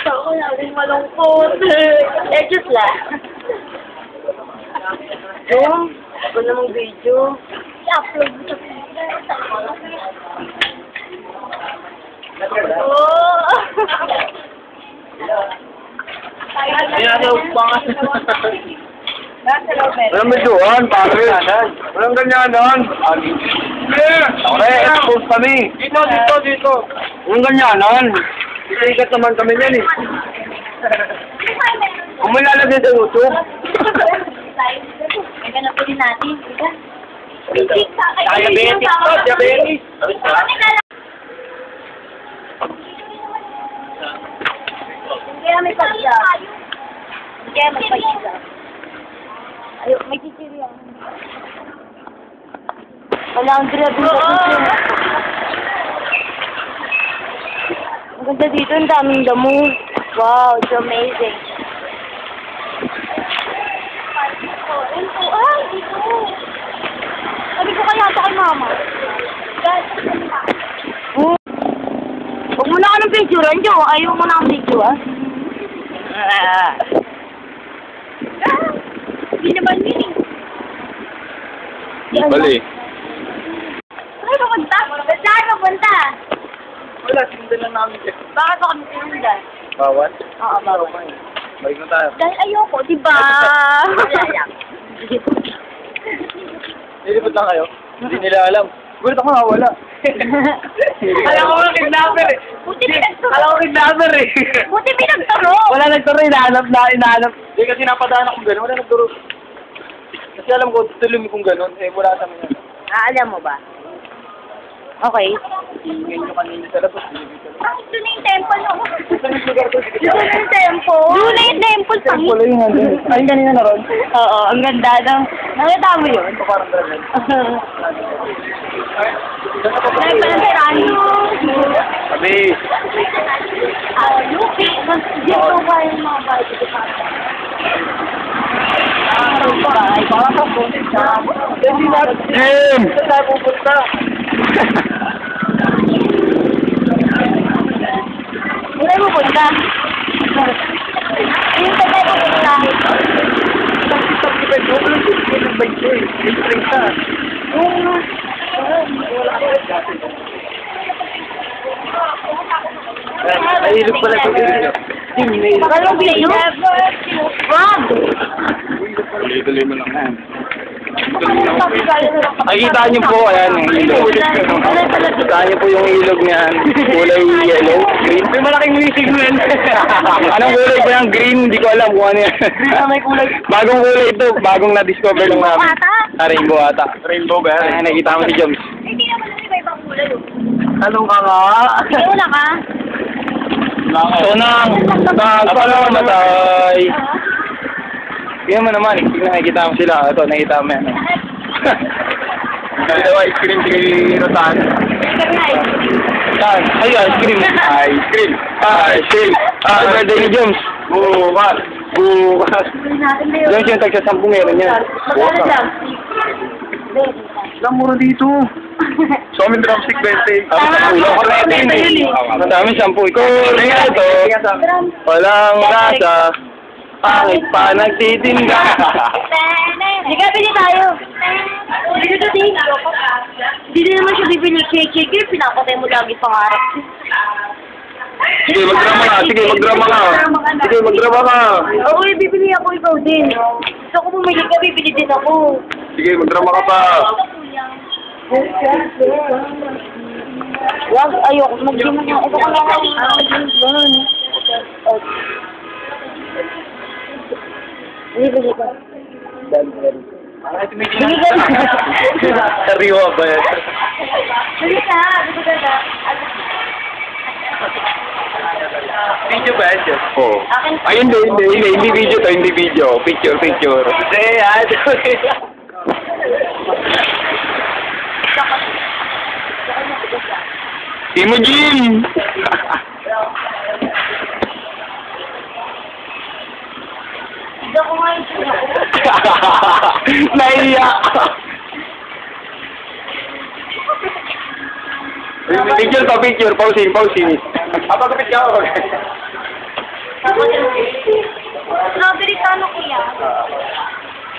Ako naging malungkot. Just lang. Ako namang video. I-upload mo sa Walang medyoan, pare. Walang ganyanan. Okay, expose kami. Dito. Walang ganyanan. Isikat naman kami yan eh. Kung may lalagay sa YouTube. May ganap po din natin. Diabetes. Kaya may pagsa. Kaya may pagsa. Ayun, may chichiri yan. Wala ang grabe na chichiri. Ang ganda dito, ang daming damo. Wow, it's amazing. Ay, dito. Sabi ko kaya ito kay mama. Huwag mo na ka ng picture, Anjo. Ayaw mo na ang picture, ah. Hindi naman yun, eh. Bali. Saan papunta? Saan papunta? Wala, sinundan lang namin siya. Bakit ako sinundan? Bawat? Oo, bawal. Balik na tayo. Dahil ayoko, diba? Wala lang. Nilipot lang kayo? Hindi nila alam. Gulat ako wala. Alam ko mga kidnapper eh. Buti pinagturo. Alam ko kidnapper eh. Buti pinagturo. Wala nagturo, inaanap. Hindi kasi napadaan akong gano'n. Wala nagturo. Kasi alam ko, tuloy mo kung gano'n. Eh, wala sa mga. Alam mo ba? Okay. Ngayon nyo kanina sa labas. Bakit doon na yung temple, no? Saan yung lugar to? Doon na yung temple. Doon na yung temple, pangit. Wala yung hanggang. Ay, kanina na ron. Oo, ang ganda daw. Nakita mo yun? Ito parang dragon. Ay, palang tirani. Sabi. Lupi. Dito ba yung mga bahay dito pa? Ay, baka pa po. Jim! Saan tayo pupunta? Hindi tayo pupunta. Hindi tayo pupunta. Nahilog pala ito dito. Jim, nahilog. Baka lang video? Wag! Tuloy mo lang yan. Nakikita niyo po, ayan, yung ilog. Nakikita niyo po yung ilog niyan. Kulay yellow, green. May malaking missing nun. Anong kulay ba yung green? Hindi ko alam kung ano yan. Green na may kulay. Bagong kulay ito. Bagong na-discover lang namin. Rainbow ata. Rainbow ba yan? Nakikita mo si Joms. Hindi naman na iba-ibang kulay. Tanong ka nga. Hindi mo na ka? Tunang. Pagpala matay. Tingnan mo naman, nakikita mo sila. Ito, nakikita mo yan. Dalawa, ice cream, si Rotan. Yan, ay, ice cream. Ice cream. Ice cream. Birthday ni Joms. Bukas. Joms yung tagsasampung meron yan. Ilang mura dito. So, amin drumstick 20. Madami 10. Ikaw, rin ito. Walang rasa. Pangit pa nagtitinda. Hindi ka, bili tayo. Bili ka din. Hindi naman siya bibili. Cake. Pinapatay mo lagi pangarap. Sige, magdrama ka. Oo, bibili ako, ikaw din. Gusto ko bumili ka, bibili din ako. Sige, magdrama ka pa. Wag, ayoko. Mag-gym na. Ito ko lang. Bili ka. Sariwa ba yan? Bili ka. Video ba yan? Oo. Ay, hindi video to, hindi video. Picture. Kasi, Imogen! Hindi ako nga yung Naiyak! Picture. Pausing. Kapit ka ako. Magkano kuya?